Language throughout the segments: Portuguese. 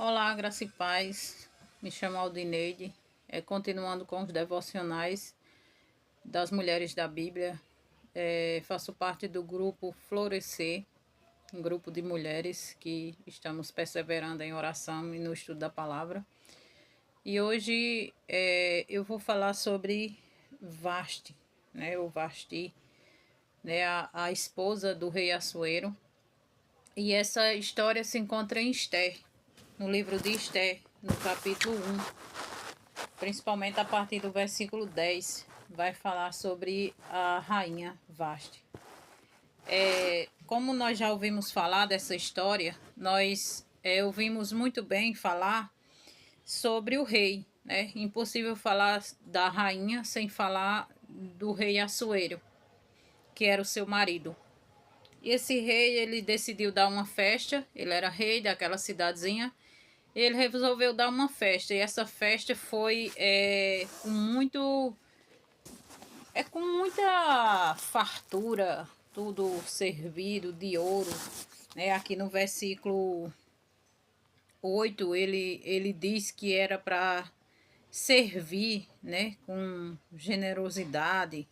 Olá, graça e paz. Me chamo Aldineide. Continuando com os devocionais das mulheres da Bíblia. Faço parte do grupo Florescer, um grupo de mulheres que estamos perseverando em oração e no estudo da palavra. E hoje eu vou falar sobre Vasti, né? O Vasti, né? A esposa do rei Assuero. E essa história se encontra em Esther, no livro de Esther, no capítulo 1, principalmente a partir do versículo 10, vai falar sobre a rainha Vasti. Como nós já ouvimos falar dessa história, nós ouvimos muito bem falar sobre o rei, né? Impossível falar da rainha sem falar do rei Assuero, que era o seu marido. E esse rei, ele decidiu dar uma festa, ele era rei daquela cidadezinha. Ele resolveu dar uma festa, e essa festa foi com muita fartura, tudo servido de ouro, né? Aqui no versículo 8 ele diz que era para servir, né, com generosidade,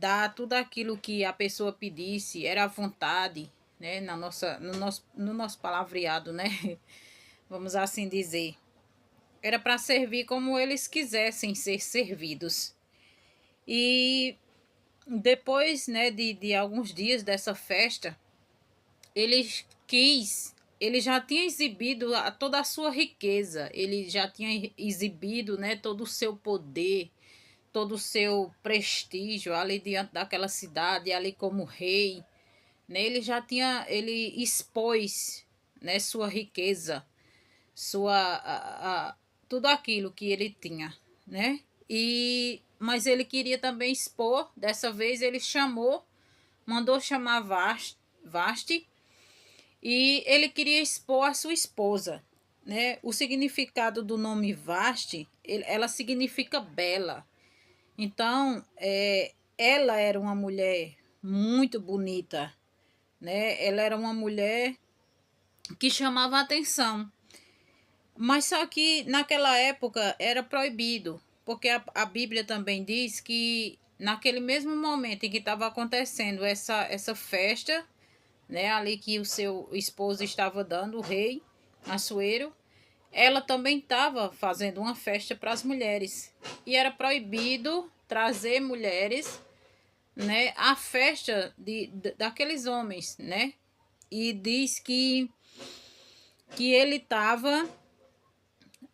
dar tudo aquilo que a pessoa pedisse, era à vontade, né, no nosso palavreado, né? Vamos assim dizer. Era para servir como eles quisessem ser servidos. E depois, né, de alguns dias dessa festa, ele já tinha exibido toda a sua riqueza, ele já tinha exibido, né, todo o seu poder, todo o seu prestígio ali diante daquela cidade, ali como rei, né, ele expôs, né, sua riqueza, tudo aquilo que ele tinha, né? Mas ele queria também expor. Dessa vez ele mandou chamar Vasti, e ele queria expor a sua esposa, né? O significado do nome Vasti, ela significa bela. Então, ela era uma mulher muito bonita, né? Ela era uma mulher que chamava a atenção. Mas só que naquela época era proibido, porque a Bíblia também diz que naquele mesmo momento em que estava acontecendo essa festa, né, ali que o seu esposo estava dando, o rei Assuero, ela também estava fazendo uma festa para as mulheres. E era proibido trazer mulheres, né, à festa daqueles homens, né? E diz que ele estava.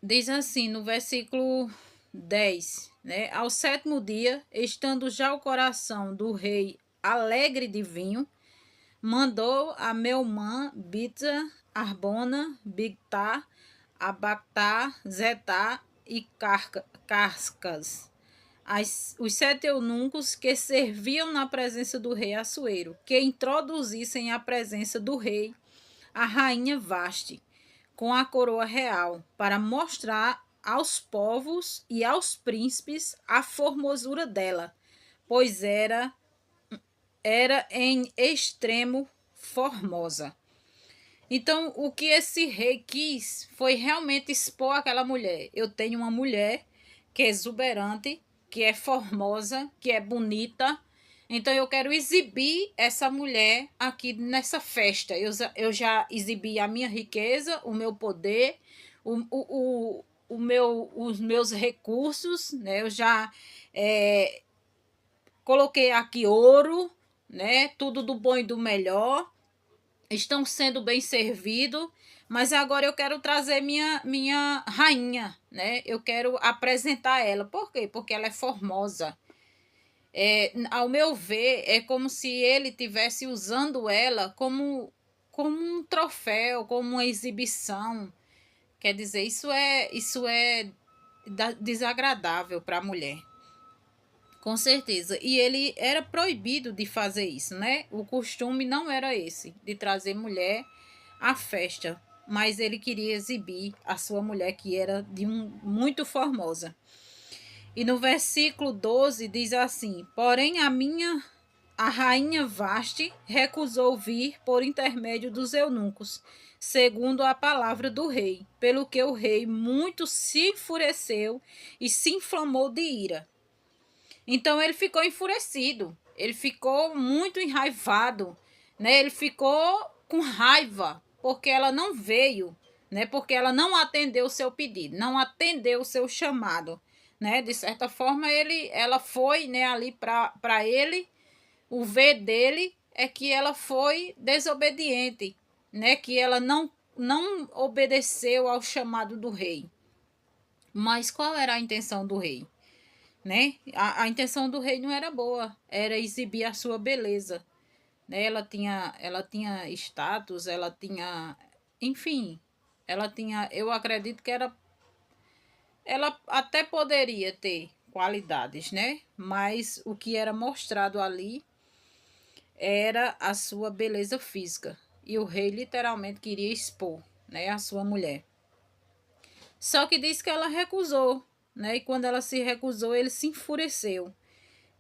Diz assim no versículo 10, né? Ao sétimo dia, estando já o coração do rei alegre de vinho, mandou a Meumã, Bitza, Arbona, Bigtá, Abactá, Zetá e Cascas, os 7 eunucos que serviam na presença do rei Assuero, que introduzissem à presença do rei a rainha Vasti, com a coroa real, para mostrar aos povos e aos príncipes a formosura dela, pois era em extremo formosa. Então, o que esse rei quis foi realmente expor aquela mulher. Eu tenho uma mulher que é exuberante, que é formosa, que é bonita. Então, eu quero exibir essa mulher aqui nessa festa. Eu já exibi a minha riqueza, o meu poder, os meus recursos, né? Eu já coloquei aqui ouro, né? Tudo do bom e do melhor. Estão sendo bem servidos, mas agora eu quero trazer minha rainha, né? Eu quero apresentar ela. Por quê? Porque ela é formosa. Ao meu ver, é como se ele tivesse usando ela como um troféu, como uma exibição. Quer dizer, isso é desagradável para a mulher. Com certeza. E ele era proibido de fazer isso, né? O costume não era esse, de trazer mulher à festa. Mas ele queria exibir a sua mulher, que era muito formosa. E no versículo 12 diz assim: porém a rainha Vasti recusou vir por intermédio dos eunucos, segundo a palavra do rei, pelo que o rei muito se enfureceu e se inflamou de ira. Então ele ficou enfurecido, ele ficou muito enraivado, né? Ele ficou com raiva, porque ela não veio, né? Porque ela não atendeu o seu pedido, não atendeu o seu chamado, né? De certa forma, ela foi, né, ali para ele, o ver dele é que ela foi desobediente, né? Que ela não obedeceu ao chamado do rei. Mas qual era a intenção do rei? Né? A intenção do rei não era boa, era exibir a sua beleza, né? Ela tinha status, ela tinha, enfim, ela tinha, eu acredito que ela até poderia ter qualidades, né? Mas o que era mostrado ali era a sua beleza física, e o rei literalmente queria expor, né, a sua mulher. Só que diz que ela recusou, né? E quando ela se recusou, ele se enfureceu.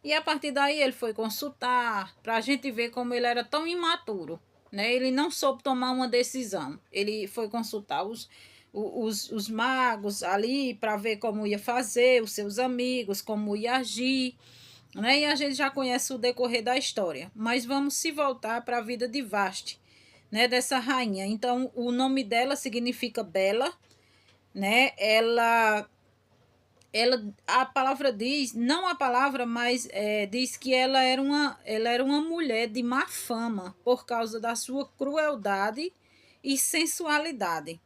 E a partir daí ele foi consultar, para a gente ver como ele era tão imaturo, né? Ele não soube tomar uma decisão. Ele foi consultar os magos ali para ver como ia fazer, os seus amigos, como ia agir, né? E a gente já conhece o decorrer da história. Mas vamos se voltar para a vida de Vasti, né? Dessa rainha. Então, o nome dela significa bela, né? A palavra diz, não a palavra, mas diz que ela era uma mulher de má fama por causa da sua crueldade e sensualidade.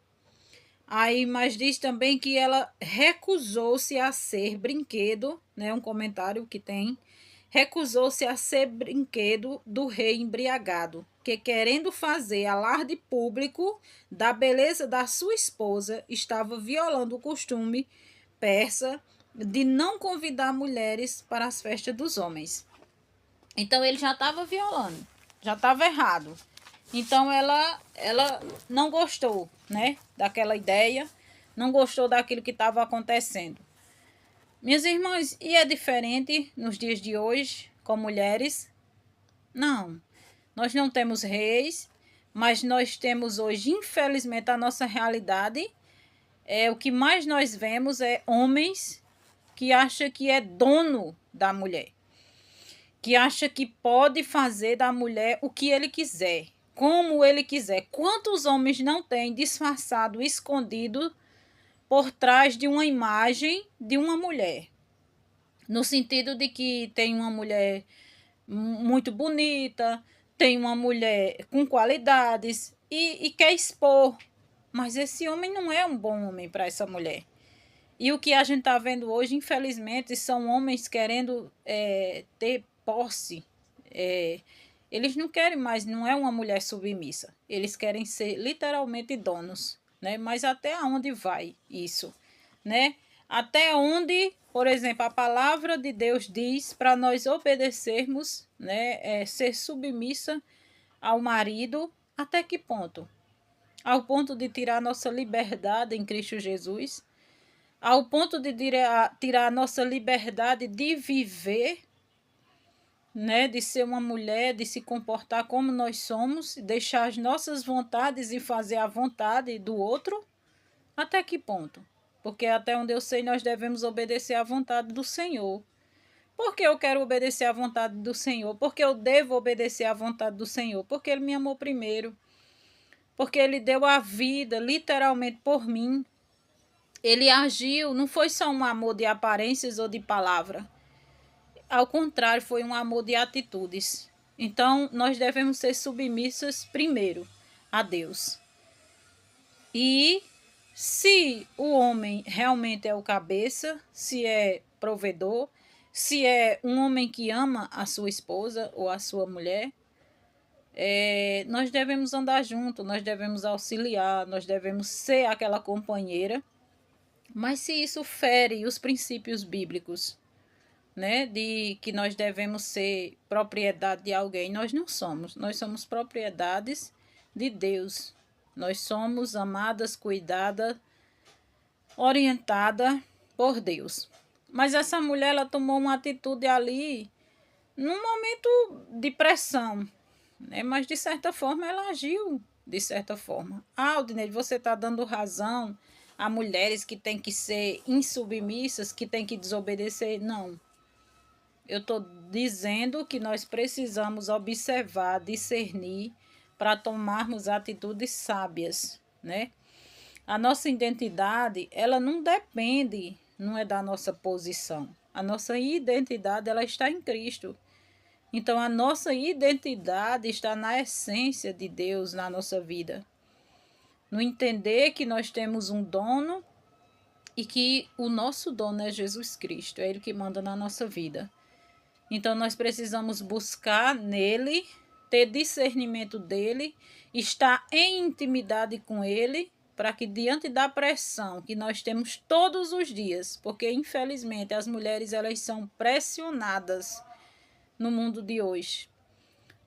Aí, mas diz também que ela recusou-se a ser brinquedo, né? Um comentário que tem, recusou-se a ser brinquedo do rei embriagado, que querendo fazer alarde público da beleza da sua esposa, estava violando o costume persa de não convidar mulheres para as festas dos homens. Então ele já estava violando, já estava errado. Então ela não gostou, né, daquela ideia, não gostou daquilo que estava acontecendo. Minhas irmãs, e é diferente nos dias de hoje com mulheres? Não. Nós não temos reis, mas nós temos hoje, infelizmente, a nossa realidade. O que mais nós vemos é homens que acham que é dono da mulher, que acha que pode fazer da mulher o que ele quiser, como ele quiser. Quantos homens não têm disfarçado, escondido por trás de uma imagem de uma mulher? No sentido de que tem uma mulher muito bonita, tem uma mulher com qualidades e quer expor. Mas esse homem não é um bom homem para essa mulher. E o que a gente está vendo hoje, infelizmente, são homens querendo ter posse. Eles não querem mais, não é uma mulher submissa. Eles querem ser literalmente donos, né? Mas até onde vai isso, né? Até onde, por exemplo, a palavra de Deus diz para nós obedecermos, né? Ser submissa ao marido, até que ponto? Ao ponto de tirar nossa liberdade em Cristo Jesus, ao ponto de tirar a nossa liberdade de viver, né, de ser uma mulher, de se comportar como nós somos, deixar as nossas vontades e fazer a vontade do outro? Até que ponto? Porque até onde eu sei, nós devemos obedecer à vontade do Senhor. Por que eu quero obedecer à vontade do Senhor? Porque eu devo obedecer à vontade do Senhor? Porque Ele me amou primeiro. Porque Ele deu a vida, literalmente, por mim. Ele agiu, não foi só um amor de aparências ou de palavra. Ao contrário, foi um amor de atitudes. Então, nós devemos ser submissas primeiro a Deus. E se o homem realmente é o cabeça, se é provedor, se é um homem que ama a sua esposa ou a sua mulher, nós devemos andar junto, nós devemos auxiliar, nós devemos ser aquela companheira. Mas se isso fere os princípios bíblicos, né, de que nós devemos ser propriedade de alguém, nós não somos. Nós somos propriedades de Deus. Nós somos amadas, cuidadas, orientadas por Deus. Mas essa mulher, ela tomou uma atitude ali num momento de pressão, né? Mas de certa forma ela agiu de certa forma. Ah, Aldinei, você está dando razão a mulheres que têm que ser insubmissas, que têm que desobedecer. Não. Eu estou dizendo que nós precisamos observar, discernir, para tomarmos atitudes sábias, né? A nossa identidade, ela não depende, não é da nossa posição. A nossa identidade, ela está em Cristo. Então, a nossa identidade está na essência de Deus na nossa vida. No entender que nós temos um dono e que o nosso dono é Jesus Cristo, é Ele que manda na nossa vida. Então, nós precisamos buscar nele, ter discernimento dele, estar em intimidade com ele, para que diante da pressão que nós temos todos os dias, porque infelizmente as mulheres elas são pressionadas no mundo de hoje,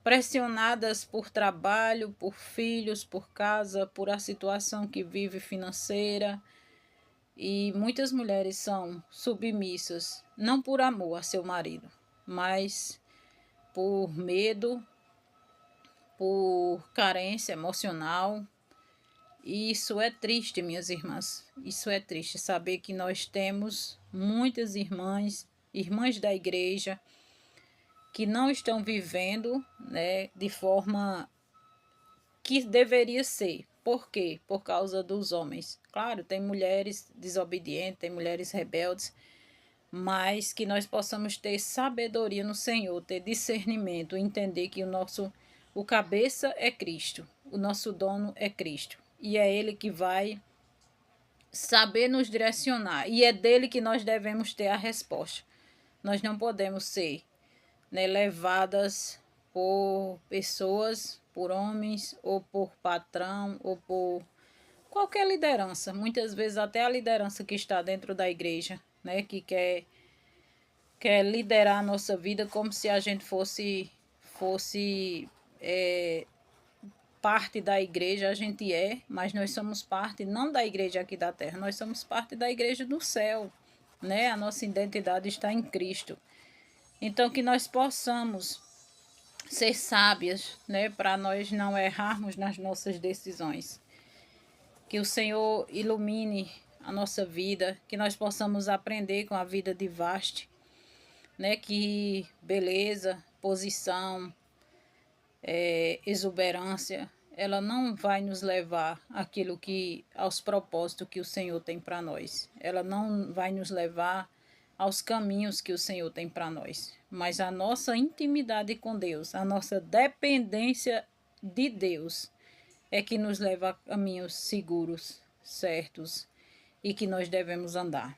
pressionadas por trabalho, por filhos, por casa, por a situação que vive financeira, e muitas mulheres são submissas, não por amor a seu marido, mas por medo, por carência emocional. E isso é triste, minhas irmãs. Isso é triste saber que nós temos muitas irmãs, irmãs da igreja, que não estão vivendo, né, de forma que deveria ser. Por quê? Por causa dos homens. Claro, tem mulheres desobedientes, tem mulheres rebeldes, mas que nós possamos ter sabedoria no Senhor, ter discernimento, entender que o cabeça é Cristo, o nosso dono é Cristo, e é Ele que vai saber nos direcionar, e é dele que nós devemos ter a resposta. Nós não podemos ser, né, levadas por pessoas, por homens, ou por patrão, ou por qualquer liderança, muitas vezes até a liderança que está dentro da igreja, né, que quer liderar a nossa vida como se a gente fosse parte da igreja. A gente é, mas nós somos parte não da igreja aqui da terra, nós somos parte da igreja do céu, né? A nossa identidade está em Cristo. Então que nós possamos ser sábias, né, para nós não errarmos nas nossas decisões. Que o Senhor ilumine a nossa vida, que nós possamos aprender com a vida de Vasti, né, que beleza, posição, exuberância, ela não vai nos levar aos propósitos que o Senhor tem para nós. Ela não vai nos levar aos caminhos que o Senhor tem para nós. Mas a nossa intimidade com Deus, a nossa dependência de Deus é que nos leva a caminhos seguros, certos e que nós devemos andar.